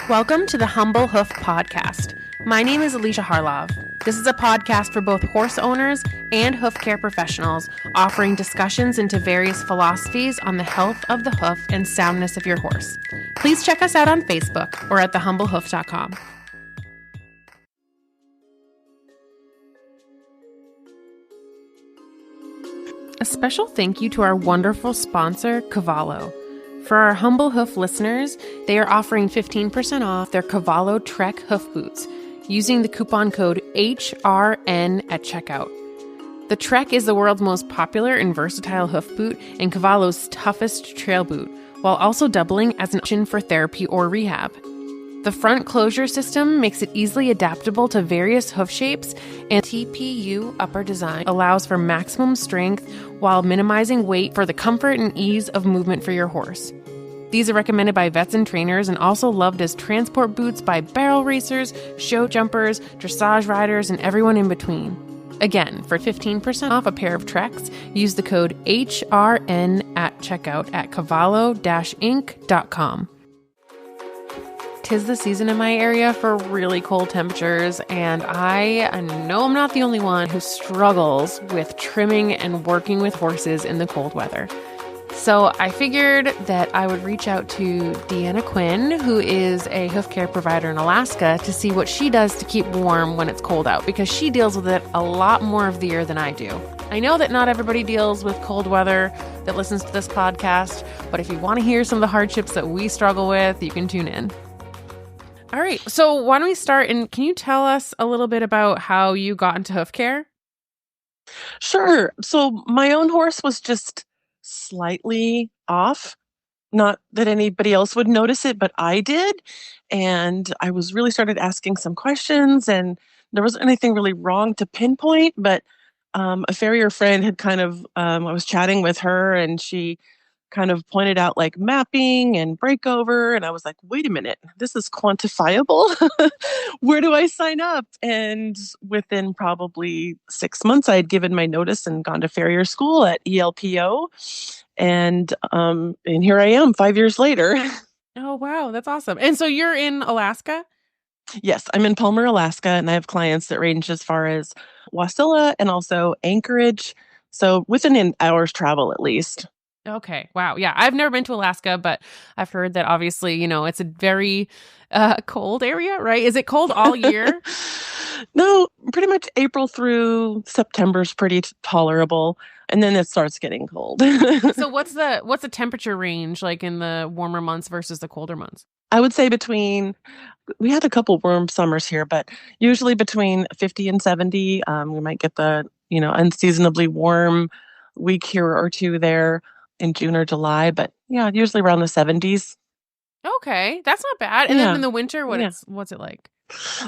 Welcome to the Humble Hoof Podcast. My name is Alicia Harlov. This is a podcast for both horse owners and hoof care professionals, offering discussions into various philosophies on the health of the hoof and soundness of your horse. Please check us out on Facebook or at thehumblehoof.com. A special thank you to our wonderful sponsor, Cavallo. For our Humble Hoof listeners, they are offering 15% off their Cavallo Trek hoof boots using the coupon code HRN at checkout. The Trek is the world's most popular and versatile hoof boot and Cavallo's toughest trail boot, while also doubling as an option for therapy or rehab. The front closure system makes it easily adaptable to various hoof shapes, and TPU upper design allows for maximum strength while minimizing weight for the comfort and ease of movement for your horse. These are recommended by vets and trainers and also loved as transport boots by barrel racers, show jumpers, dressage riders, and everyone in between. Again, for 15% off a pair of Treks, use the code HRN at checkout at cavallo-inc.com. 'Tis the season in my area for really cold temperatures, and I know I'm not the only one who struggles with trimming and working with horses in the cold weather. So I figured that I would reach out to Deanna Quinn, who is a hoof care provider in Alaska, to see what she does to keep warm when it's cold out, because she deals with it a lot more of the year than I do. I know that not everybody deals with cold weather that listens to this podcast, but if you want to hear some of the hardships that we struggle with, you can tune in. All right, so why don't we start, and can you tell us a little bit about how you got into hoof care? Sure. So my own horse was just slightly off. Not that anybody else would notice it, but I did. And I was really started asking some questions, and there wasn't anything really wrong to pinpoint, but a farrier friend had I was chatting with her, and she kind of pointed out like mapping and breakover. And I was like, wait a minute, this is quantifiable. Where do I sign up? And within probably 6 months, I had given my notice and gone to farrier school at ELPO. And here I am 5 years later. Oh, wow, that's awesome. And so you're in Alaska? Yes, I'm in Palmer, Alaska, and I have clients that range as far as Wasilla and also Anchorage. So within an hour's travel at least. Okay. Wow. Yeah. I've never been to Alaska, but I've heard that obviously, it's a very cold area, right? Is it cold all year? No, pretty much April through September is pretty tolerable. And then it starts getting cold. So what's the temperature range like in the warmer months versus the colder months? I would say we had a couple warm summers here, but usually between 50 and 70. We might get the, unseasonably warm week here or two there in June or July, but yeah, usually around the 70s. Okay, that's not bad. And then in the winter, what's it like?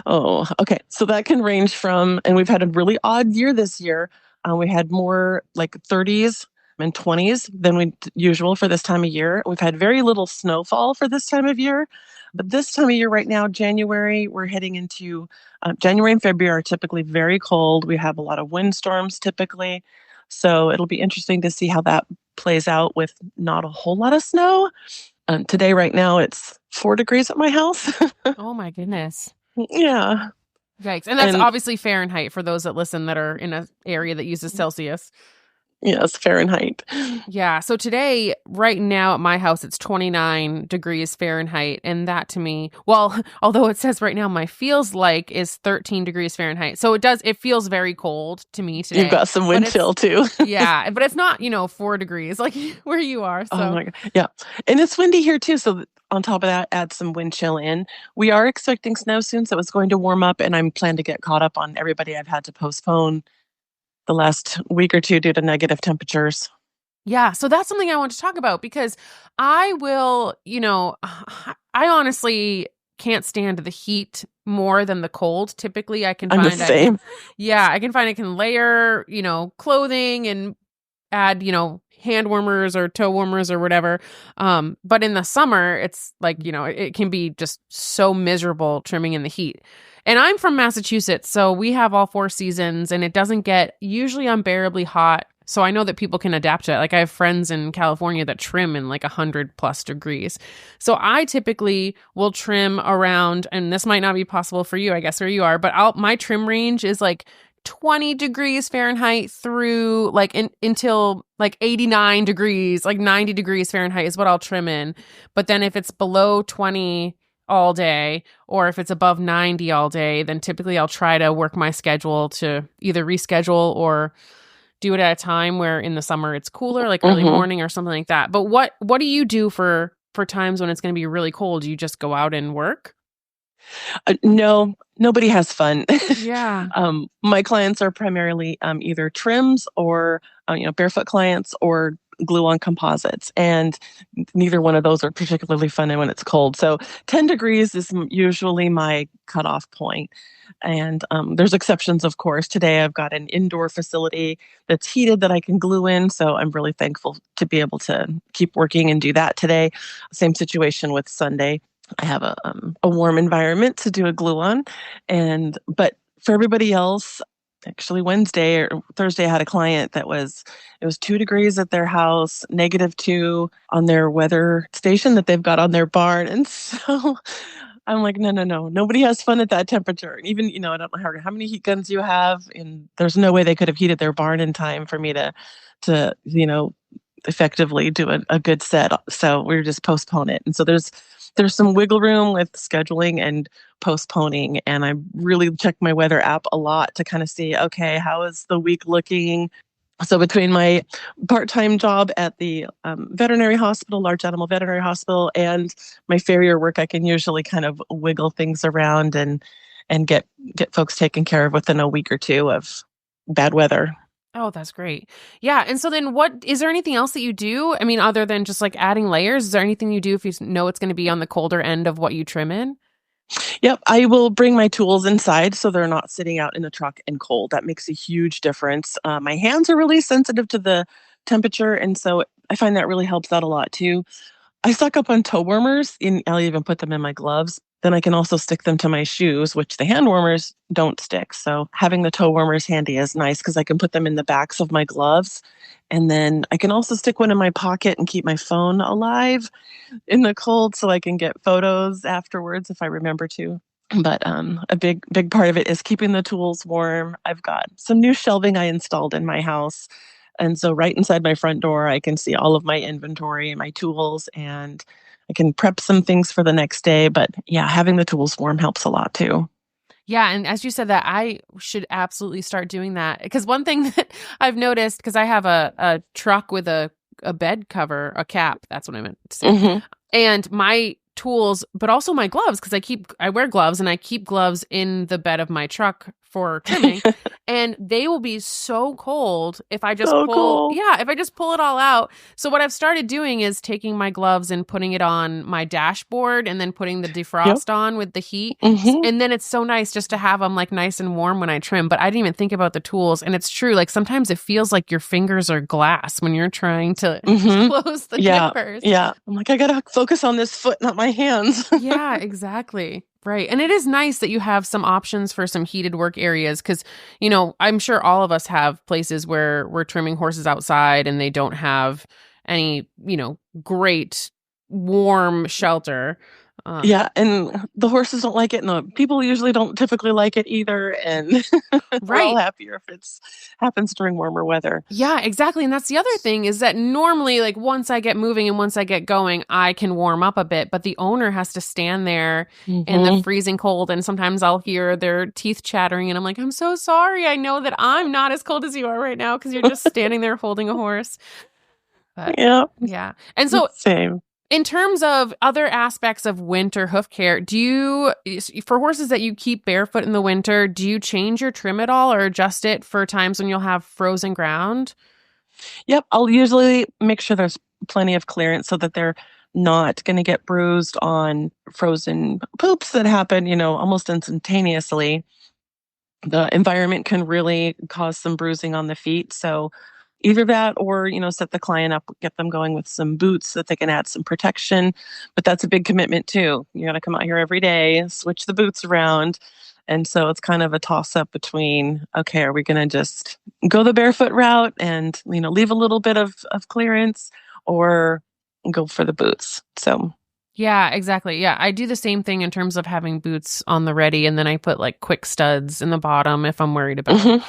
Oh, okay. So that can range from, and we've had a really odd year this year. We had more like 30s and 20s than usual for this time of year. We've had very little snowfall for this time of year. But this time of year right now, January, we're heading into January and February are typically very cold. We have a lot of windstorms typically. So it'll be interesting to see how that plays out with not a whole lot of snow. Today, right now, it's 4 degrees at my house. Oh, my goodness. Yeah. Yikes. And that's obviously Fahrenheit for those that listen that are in an area that uses Celsius. Yes, Fahrenheit. Yeah. So today, right now at my house, it's 29 degrees Fahrenheit. And that to me, well, although it says right now my feels like is 13 degrees Fahrenheit. So it feels very cold to me today. You've got some wind chill too. Yeah. But it's not, 4 degrees like where you are. So. Oh my God. Yeah. And it's windy here too. So on top of that, add some wind chill in. We are expecting snow soon. So it's going to warm up, and I'm planning to get caught up on everybody I've had to postpone the last week or two due to negative temperatures. Yeah. So that's something I want to talk about, because I will, I honestly can't stand the heat more than the cold. Typically I can find I'm the same. I can find I can layer, clothing and add, hand warmers or toe warmers or whatever. But in the summer, it's like, it can be just so miserable trimming in the heat. And I'm from Massachusetts, so we have all 4 seasons, and it doesn't get usually unbearably hot So I know that people can adapt to it. Like I have friends in California that trim in like 100+ degrees. So I typically will trim around, and this might not be possible for you, I guess, where you are, but my trim range is like 20 degrees Fahrenheit through like until like 89 degrees, like 90 degrees Fahrenheit is what I'll trim in. But then if it's below 20 all day, or if it's above 90 all day, then typically I'll try to work my schedule to either reschedule or do it at a time where in the summer it's cooler, like early morning or something like that. But what do you do for times when it's going to be really cold? Do you just go out and work? No, nobody has fun. Yeah. My clients are primarily either trims or barefoot clients or glue on composites, and neither one of those are particularly fun when it's cold. So 10 degrees is usually my cutoff point. And there's exceptions, of course. Today I've got an indoor facility that's heated that I can glue in. So I'm really thankful to be able to keep working and do that today. Same situation with Sunday. I have a warm environment to do a glue on. But for everybody else, actually Wednesday or Thursday, I had a client it was 2 degrees at their house, -2 on their weather station that they've got on their barn. And so I'm like, no, no, no, nobody has fun at that temperature. And even, I don't know how many heat guns you have, and there's no way they could have heated their barn in time for me to effectively do a good set. So we just postpone it. And so there's some wiggle room with scheduling and postponing. And I really check my weather app a lot to kind of see, okay, how is the week looking? So between my part-time job at the veterinary hospital, large animal veterinary hospital, and my farrier work, I can usually kind of wiggle things around and get folks taken care of within a week or two of bad weather. Oh, that's great. Yeah. And so then is there anything else that you do? I mean, other than just like adding layers, is there anything you do if you know it's going to be on the colder end of what you trim in? Yep, I will bring my tools inside so they're not sitting out in the truck and cold. That makes a huge difference. My hands are really sensitive to the temperature, and so I find that really helps out a lot too. I stock up on toe warmers, and I'll even put them in my gloves. Then I can also stick them to my shoes, which the hand warmers don't stick. So having the toe warmers handy is nice because I can put them in the backs of my gloves. And then I can also stick one in my pocket and keep my phone alive in the cold so I can get photos afterwards if I remember to. But a big part of it is keeping the tools warm. I've got some new shelving I installed in my house. And so right inside my front door, I can see all of my inventory and my tools, and I can prep some things for the next day. But yeah, having the tools warm helps a lot too. Yeah. And as you said that, I should absolutely start doing that. Because one thing that I've noticed, because I have a truck with a bed cover, a cap, that's what I meant to say. Mm-hmm. And my tools, but also my gloves, because I wear gloves and I keep gloves in the bed of my truck for trimming. And they will be so cold if I just if I just pull it all out. So what I've started doing is taking my gloves and putting it on my dashboard and then putting the defrost on with the heat. Mm-hmm. And then it's so nice just to have them like nice and warm when I trim. But I didn't even think about the tools. And it's true. Like sometimes it feels like your fingers are glass when you're trying to close the clippers. Yeah. I'm like, I got to focus on this foot, not my hands. Yeah, exactly. Right. And it is nice that you have some options for some heated work areas because, I'm sure all of us have places where we're trimming horses outside and they don't have any, great warm shelter. Yeah, and the horses don't like it, and the people usually don't typically like it either, and we're all happier if it happens during warmer weather. Yeah, exactly. And that's the other thing is that normally, like, once I get moving and once I get going, I can warm up a bit, but the owner has to stand there in the freezing cold, and sometimes I'll hear their teeth chattering, and I'm like, I'm so sorry. I know that I'm not as cold as you are right now because you're just standing there holding a horse. But, yeah. And so... Same. In terms of other aspects of winter hoof care, for horses that you keep barefoot in the winter, do you change your trim at all or adjust it for times when you'll have frozen ground? Yep, I'll usually make sure there's plenty of clearance so that they're not going to get bruised on frozen poops that happen, almost instantaneously. The environment can really cause some bruising on the feet. So either that or, set the client up, get them going with some boots so that they can add some protection. But that's a big commitment too. You got to come out here every day, switch the boots around. And so it's kind of a toss up between, okay, are we going to just go the barefoot route and, leave a little bit of clearance, or go for the boots? So, Yeah, exactly. Yeah, I do the same thing in terms of having boots on the ready, and then I put like quick studs in the bottom if I'm worried about mhm.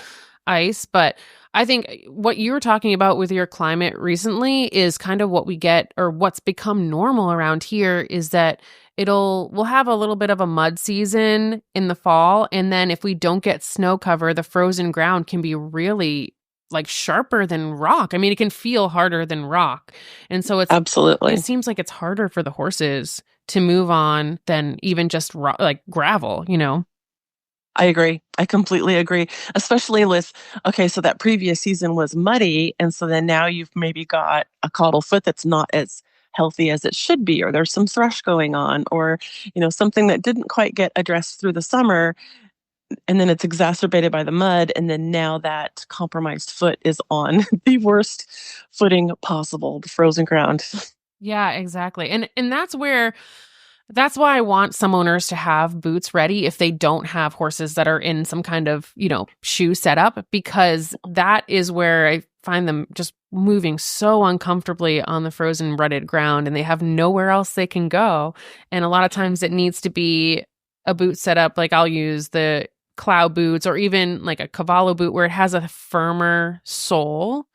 ice. But I think what you were talking about with your climate recently is kind of what we get, or what's become normal around here, is that we'll have a little bit of a mud season in the fall, and then if we don't get snow cover, the frozen ground can be really like sharper than rock. I mean, it can feel harder than rock. And so it Absolutely. seems like it's harder for the horses to move on than even just like gravel, you know? I agree. I completely agree. Especially with, okay, so that previous season was muddy. And so then now you've maybe got a caudal foot that's not as healthy as it should be, or there's some thrush going on, or, something that didn't quite get addressed through the summer. And then it's exacerbated by the mud. And then now that compromised foot is on the worst footing possible, the frozen ground. Yeah, exactly. And that's why I want some owners to have boots ready if they don't have horses that are in some kind of, shoe setup, because that is where I find them just moving so uncomfortably on the frozen rutted ground, and they have nowhere else they can go. And a lot of times it needs to be a boot setup. Like I'll use the cloud boots, or even like a cavallo boot where it has a firmer sole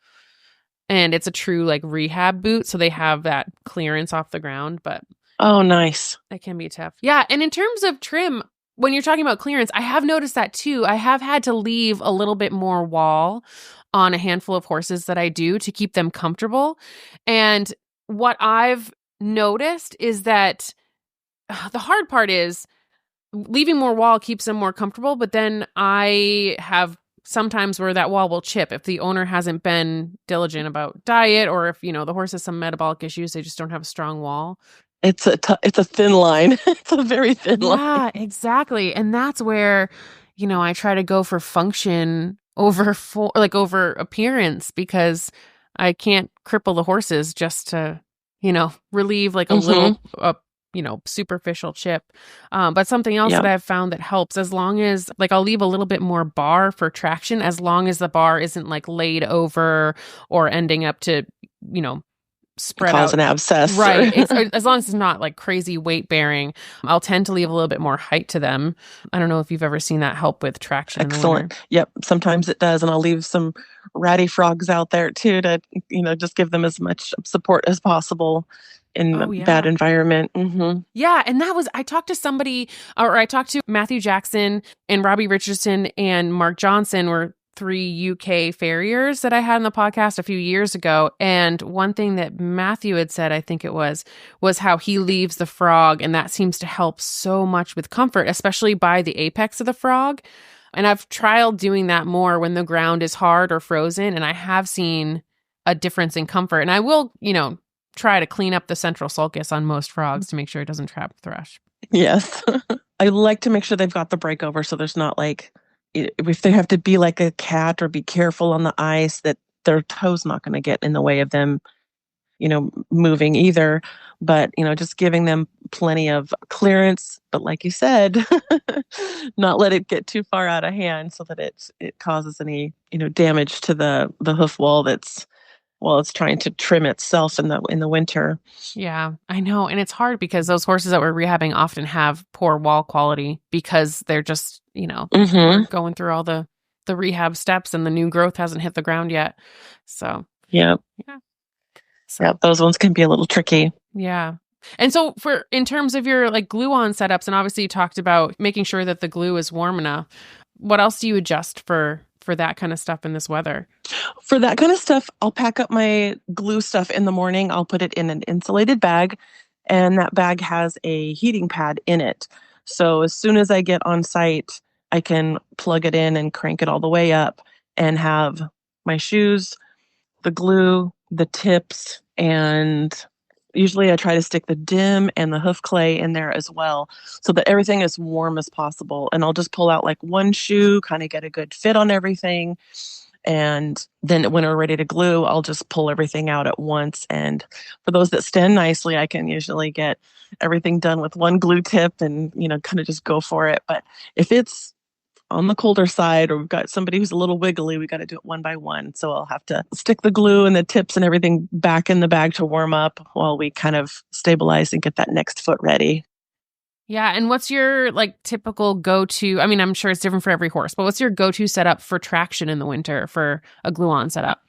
and it's a true like rehab boot. So they have that clearance off the ground. But Oh, nice. that can be tough. Yeah. And in terms of trim, when you're talking about clearance, I have noticed that too. I have had to leave a little bit more wall on a handful of horses that I do to keep them comfortable. And what I've noticed is that the hard part is leaving more wall keeps them more comfortable. But then I have sometimes where that wall will chip if the owner hasn't been diligent about diet, or if, the horse has some metabolic issues, they just don't have a strong wall. It's a thin line. It's a very thin line. Yeah, exactly. And that's where, I try to go for function over over appearance, because I can't cripple the horses just to, relieve like a Mhm. little, superficial chip. But something else Yeah. that I've found that helps, as long as like I'll leave a little bit more bar for traction, as long as the bar isn't like laid over or ending up to, spread Cause out. an abscess. Right. As long as it's not like crazy weight bearing, I'll tend to leave a little bit more height to them. I don't know if you've ever seen that help with traction in the winter. Excellent. Yep. Sometimes it does. And I'll leave some ratty frogs out there too to, just give them as much support as possible in a Oh, bad yeah. environment. Hmm. Yeah. And I talked to somebody, or I talked to Matthew Jackson and Robbie Richardson and Mark Johnson, were 3 UK farriers that I had on the podcast a few years ago. And one thing that Matthew had said, I think it was how he leaves the frog. And that seems to help so much with comfort, especially by the apex of the frog. And I've trialed doing that more when the ground is hard or frozen. And I have seen a difference in comfort. And I will, try to clean up the central sulcus on most frogs to make sure it doesn't trap the thrush. Yes. I like to make sure they've got the breakover so there's not like, if they have to be like a cat or be careful on the ice, that their toe's not going to get in the way of them, moving either. But, just giving them plenty of clearance. But like you said, not let it get too far out of hand so that it causes any, damage to the hoof wall it's trying to trim itself in the winter. Yeah, I know. And it's hard because those horses that we're rehabbing often have poor wall quality because they're just, Hmm. going through all the rehab steps and the new growth hasn't hit the ground yet. So, Yep. yeah. So, Yep. Those ones can be a little tricky. yeah. And so in terms of your like glue on setups, and obviously you talked about making sure that the glue is warm enough. What else do you adjust for that kind of stuff in this weather? For that kind of stuff, I'll pack up my glue stuff in the morning. I'll put it in an insulated bag, and that bag has a heating pad in it. So as soon as I get on site, I can plug it in and crank it all the way up and have my shoes, the glue, the tips, and usually I try to stick the dim and the hoof clay in there as well so that everything is warm as possible. And I'll just pull out like one shoe, kind of get a good fit on everything. And then when we're ready to glue, I'll just pull everything out at once. And for those that stand nicely, I can usually get everything done with one glue tip and, kind of just go for it. But if it's on the colder side or we've got somebody who's a little wiggly, we got to do it one by one. So I'll have to stick the glue and the tips and everything back in the bag to warm up while we kind of stabilize and get that next foot ready. Yeah. And what's your typical go-to? I mean, I'm sure it's different for every horse, but what's your go-to setup for traction in the winter for a glue-on setup?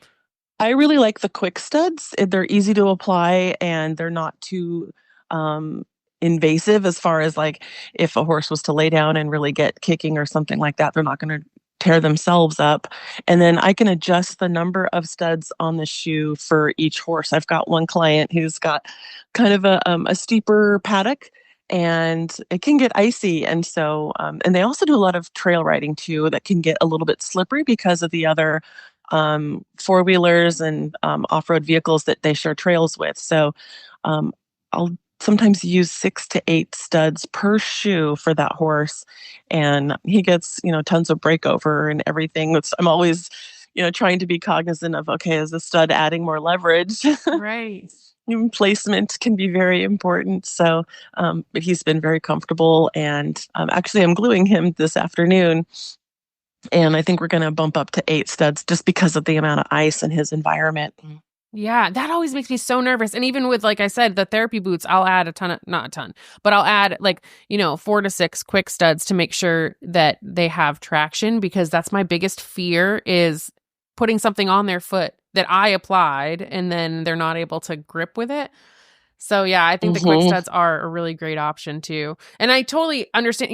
I really like the quick studs. They're easy to apply and they're not too invasive as far as if a horse was to lay down and really get kicking or something like that, they're not going to tear themselves up. And then I can adjust the number of studs on the shoe for each horse. I've got one client who's got kind of a steeper paddock and it can get icy. And so, and they also do a lot of trail riding too that can get a little bit slippery because of the other four-wheelers and off-road vehicles that they share trails with. So I'll sometimes use 6 to 8 studs per shoe for that horse. And he gets, tons of breakover and everything. I'm always, trying to be cognizant of, okay, is the stud adding more leverage? Right. Placement can be very important. So, but he's been very comfortable. And actually, I'm gluing him this afternoon. And I think we're going to bump up to 8 studs just because of the amount of ice in his environment. Yeah, that always makes me so nervous. And even with, like I said, the therapy boots, I'll add not a ton, but I'll add 4 to 6 quick studs to make sure that they have traction, because that's my biggest fear is putting something on their foot that I applied and then they're not able to grip with it. So yeah, I think the quick studs are a really great option too. And I totally understand,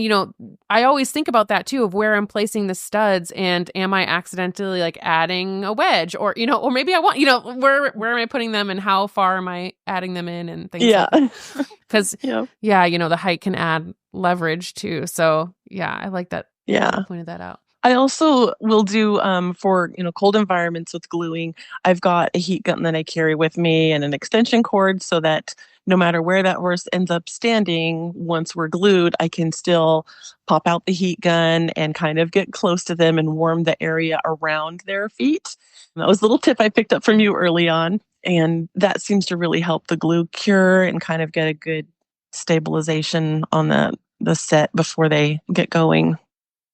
I always think about that too, of where I'm placing the studs and am I accidentally adding a wedge or or maybe I want, where am I putting them and how far am I adding them in and things like that. Because the height can add leverage too. So yeah, I like that. Yeah. You pointed that out. I also will do for cold environments with gluing. I've got a heat gun that I carry with me and an extension cord so that no matter where that horse ends up standing, once we're glued, I can still pop out the heat gun and kind of get close to them and warm the area around their feet. That was a little tip I picked up from you early on, and that seems to really help the glue cure and kind of get a good stabilization on the set before they get going.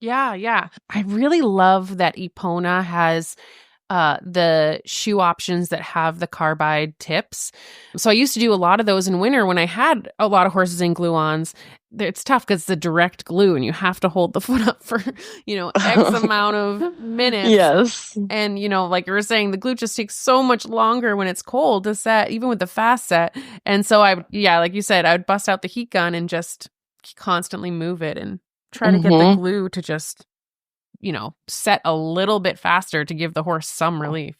Yeah. I really love that Epona has the shoe options that have the carbide tips. So I used to do a lot of those in winter when I had a lot of horses in glue-ons. It's tough because it's the direct glue and you have to hold the foot up for, X amount of minutes. Yes. And, like you were saying, the glue just takes so much longer when it's cold to set, even with the fast set. And so like you said, I would bust out the heat gun and just constantly move it and try to get the glue to just, set a little bit faster to give the horse some relief.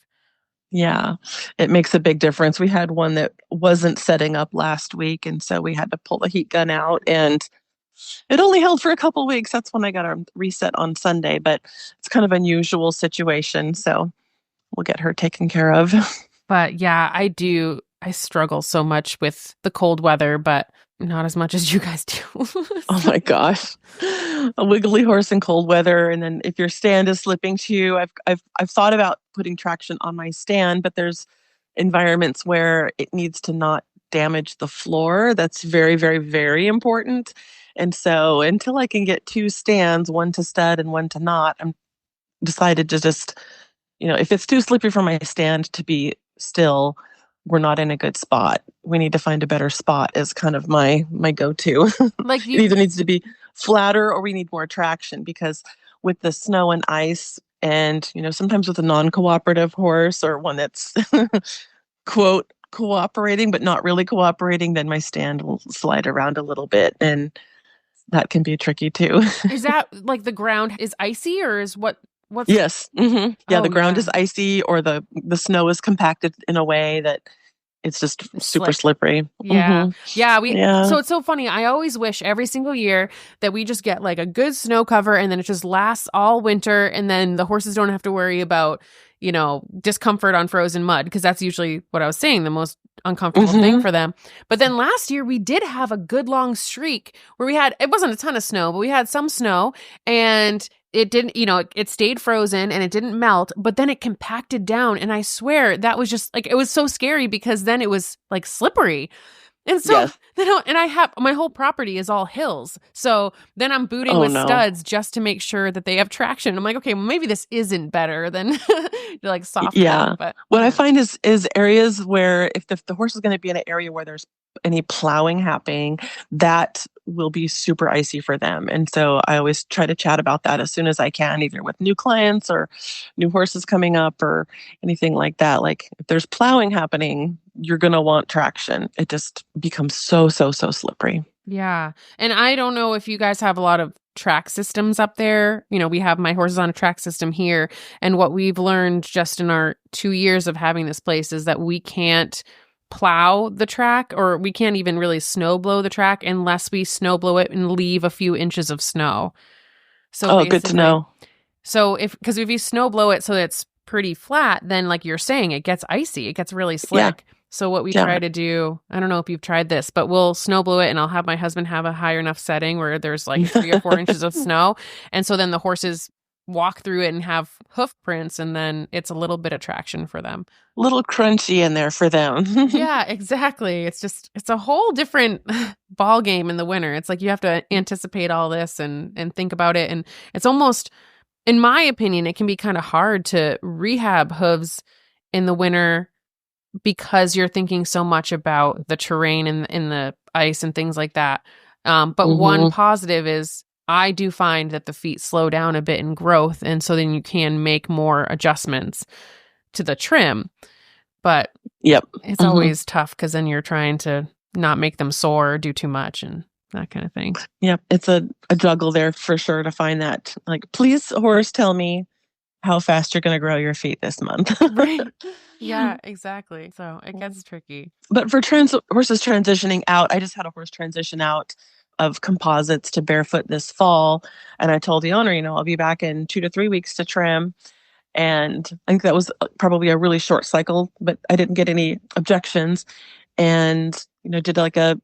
Yeah, it makes a big difference. We had one that wasn't setting up last week, and so we had to pull the heat gun out, and it only held for a couple weeks. That's when I got our reset on Sunday, but it's kind of an unusual situation, so we'll get her taken care of. But yeah, I struggle so much with the cold weather, but not as much as you guys do. Oh my gosh. A wiggly horse in cold weather. And then if your stand is slipping to you, I've thought about putting traction on my stand, but there's environments where it needs to not damage the floor. That's very, very, very important. And so until I can get 2 stands, one to stud and one to knot, I'm decided to just, if it's too slippery for my stand to be still, we're not in a good spot. We need to find a better spot is kind of my go-to. It either needs to be flatter or we need more traction, because with the snow and ice and, sometimes with a non-cooperative horse or one that's quote cooperating but not really cooperating, then my stand will slide around a little bit and that can be tricky too. Is that the ground is icy or is what's Yes. Mm-hmm. Yeah, the ground is icy or the snow is compacted in a way that it's just super slippery. Yeah. Mm-hmm. Yeah. So it's so funny. I always wish every single year that we just get a good snow cover and then it just lasts all winter. And then the horses don't have to worry about, discomfort on frozen mud, because that's usually what I was saying, the most uncomfortable thing for them. But then last year we did have a good long streak where it wasn't a ton of snow, but we had some snow and it didn't, it stayed frozen and it didn't melt, but then it compacted down. And I swear that was just like, it was so scary because then it was like slippery. And so Yes. and I have my whole property is all hills. So then I'm booting Oh with no. studs just to make sure that they have traction. I'm like, okay, well, maybe this isn't better than like soft ground, Yeah. but What I yeah. find is areas where if the horse is going to be in an area where there's any plowing happening, that will be super icy for them. And so I always try to chat about that as soon as I can, either with new clients or new horses coming up or anything like that. Like if there's plowing happening, you're going to want traction. It just becomes so slippery. Yeah. And I don't know if you guys have a lot of track systems up there. We have my horses on a track system here. And what we've learned just in our 2 years of having this place is that we can't plow the track, or we can't even really snow blow the track unless we snow blow it and leave a few inches of snow. So Oh, good to basically, know. because if you snow blow it so it's pretty flat, then like you're saying, it gets icy, it gets really Yeah. slick. So what we Yeah. try to do, I don't know if you've tried this, but we'll snow blow it and I'll have my husband have a higher enough setting where there's like 3 or 4 inches of snow. And so then the horses walk through it and have hoof prints, and then it's a little bit of traction for them. Little crunchy in there for them. Yeah, exactly. It's a whole different ball game in the winter. It's like you have to anticipate all this and think about it. And it's almost, in my opinion, it can be kind of hard to rehab hooves in the winter because you're thinking so much about the terrain and in the ice and things like that. But one positive is I do find that the feet slow down a bit in growth, and so then you can make more adjustments to the trim. But Yep. it's always tough because then you're trying to not make them sore or do too much and that kind of thing. Yep. It's a juggle there for sure to find that. Like, please, horse, tell me how fast you're going to grow your feet this month. Right. Yeah, exactly. So it gets tricky. But for horses transitioning out, I just had a horse transition out of composites to barefoot this fall. And I told the owner, I'll be back in 2 to 3 weeks to trim. And I think that was probably a really short cycle, but I didn't get any objections. And, did like a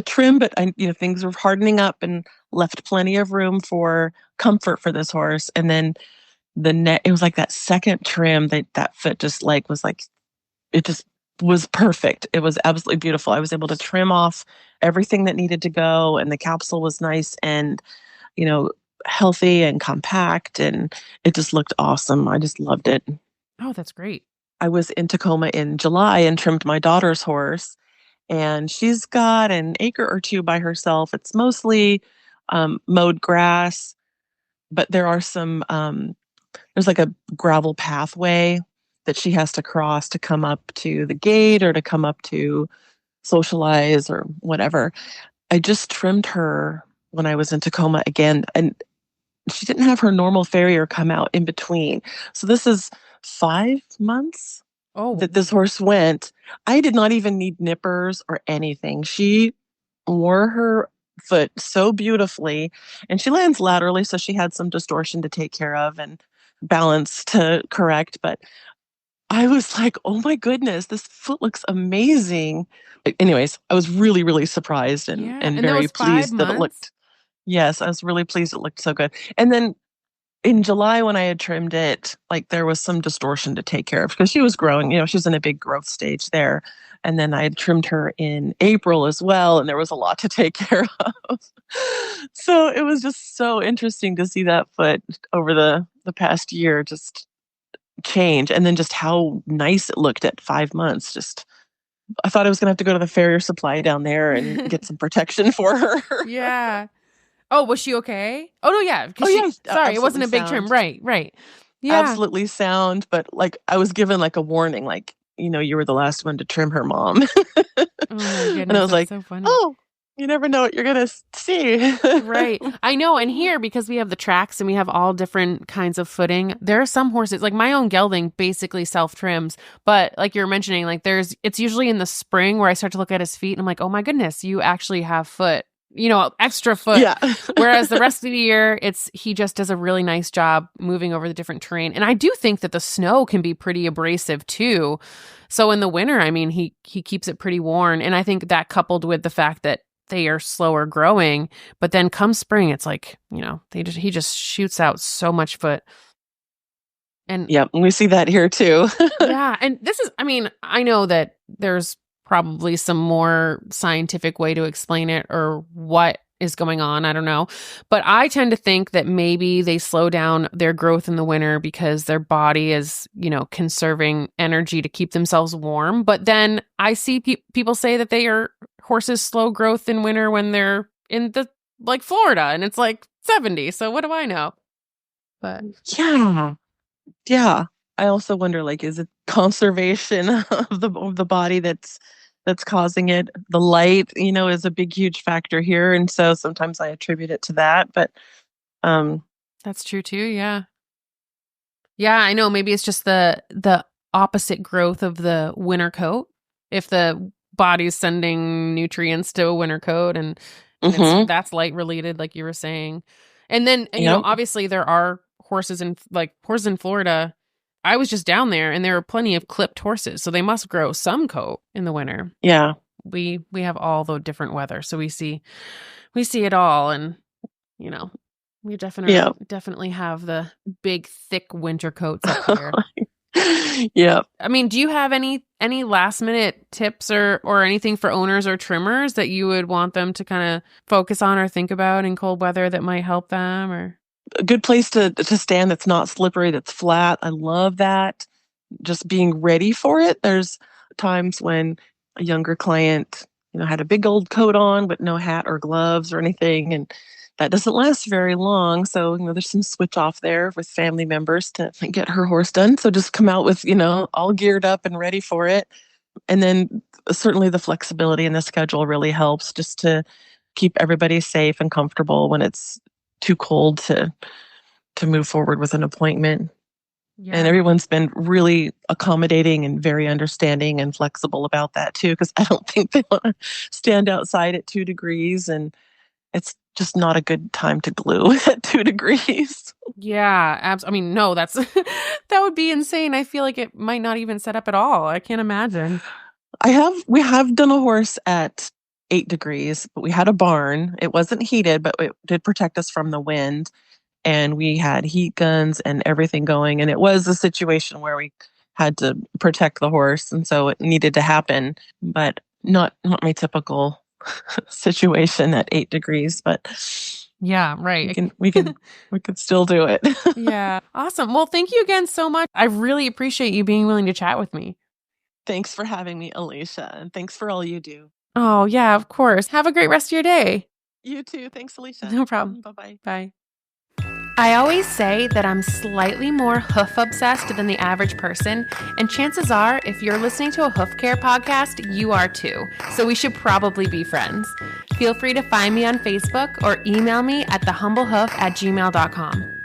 trim, but things were hardening up and left plenty of room for comfort for this horse. And then it was like that second trim that foot just was like, it just was perfect. It was absolutely beautiful. I was able to trim off everything that needed to go, and the capsule was nice and, healthy and compact, and it just looked awesome. I just loved it. Oh, that's great. I was in Tacoma in July and trimmed my daughter's horse, and she's got an acre or two by herself. It's mostly mowed grass, but there are some there's like a gravel pathway that she has to cross to come up to the gate or to come up to socialize or whatever. I just trimmed her when I was in Tacoma again, and she didn't have her normal farrier come out in between. So this is 5 months that this horse went. I did not even need nippers or anything. She wore her foot so beautifully, and she lands laterally, so she had some distortion to take care of and balance to correct. But I was like, oh my goodness, this foot looks amazing. Anyways, I was really, really surprised and Yeah. And that very was 5 pleased that it months? looked. Yes, I was really pleased it looked so good. And then in July when I had trimmed it, like there was some distortion to take care of because she was growing, she was in a big growth stage there. And then I had trimmed her in April as well, and there was a lot to take care of. So it was just so interesting to see that foot over the past year just change, and then just how nice it looked at 5 months. Just I thought I was gonna have to go to the farrier supply down there and get some protection for her. Yeah. Oh, was she okay? Oh, no, yeah. Oh, yeah, Sorry, it wasn't absolutely a big trim. sound. Right. Yeah. Absolutely sound, but like I was given like a warning, like, you were the last one to trim her, mom. Oh my goodness, And I was that's like, so funny. oh, you never know what you're gonna see. Right. I know. And here, because we have the tracks and we have all different kinds of footing, there are some horses, like my own gelding basically self-trims. But like you're mentioning, like it's usually in the spring where I start to look at his feet and I'm like, oh my goodness, you actually have foot, extra foot. Yeah. Whereas the rest of the year, he just does a really nice job moving over the different terrain. And I do think that the snow can be pretty abrasive too. So in the winter, I mean, he keeps it pretty worn. And I think that coupled with the fact that they are slower growing. But then come spring, it's like, he just shoots out so much foot. And yep, we see that here too. yeah. And I know that there's probably some more scientific way to explain it or what is going on. I don't know. But I tend to think that maybe they slow down their growth in the winter because their body is, conserving energy to keep themselves warm. But then I see people say that horses slow growth in winter when they're in Florida and it's 70. So what do I know? But yeah. I also wonder, is it conservation of the body that's causing it? The light, is a big, huge factor here, and so sometimes I attribute it to that. But that's true too. Yeah, I know. Maybe it's just the opposite growth of the winter coat. If the body's sending nutrients to a winter coat, and that's light related, like you were saying. And then obviously there are horses in Florida. I was just down there and there are plenty of clipped horses, so they must grow some coat in the winter. Yeah. We have all the different weather, so we see it all, and we definitely have the big thick winter coats up here. Yeah. I mean, do you have any last minute tips or anything for owners or trimmers that you would want them to kind of focus on or think about in cold weather that might help them? Or a good place to stand that's not slippery, that's flat. I love that. Just being ready for it. There's times when a younger client, had a big old coat on, but no hat or gloves or anything. And that doesn't last very long. So, there's some switch off there with family members to get her horse done. So just come out with, all geared up and ready for it. And then certainly the flexibility in the schedule really helps just to keep everybody safe and comfortable when it's too cold to move forward with an appointment. Yeah. And everyone's been really accommodating and very understanding and flexible about that too, because I don't think they want to stand outside at 2 degrees, and it's just not a good time to glue at 2 degrees. Yeah, no, that's that would be insane. I feel like it might not even set up at all. I can't imagine. We have done a horse at 8 degrees, but we had a barn. It wasn't heated, but it did protect us from the wind. And we had heat guns and everything going. And it was a situation where we had to protect the horse. And so it needed to happen, but not my typical situation at 8 degrees. But yeah, right. We could still do it. Yeah. Awesome. Well, thank you again so much. I really appreciate you being willing to chat with me. Thanks for having me, Alicia. And thanks for all you do. Oh, yeah, of course. Have a great rest of your day. You too. Thanks, Alicia. No problem. Bye-bye. Bye. I always say that I'm slightly more hoof obsessed than the average person, and chances are, if you're listening to a Hoofcare podcast, you are too. So we should probably be friends. Feel free to find me on Facebook or email me at thehumblehoof@gmail.com.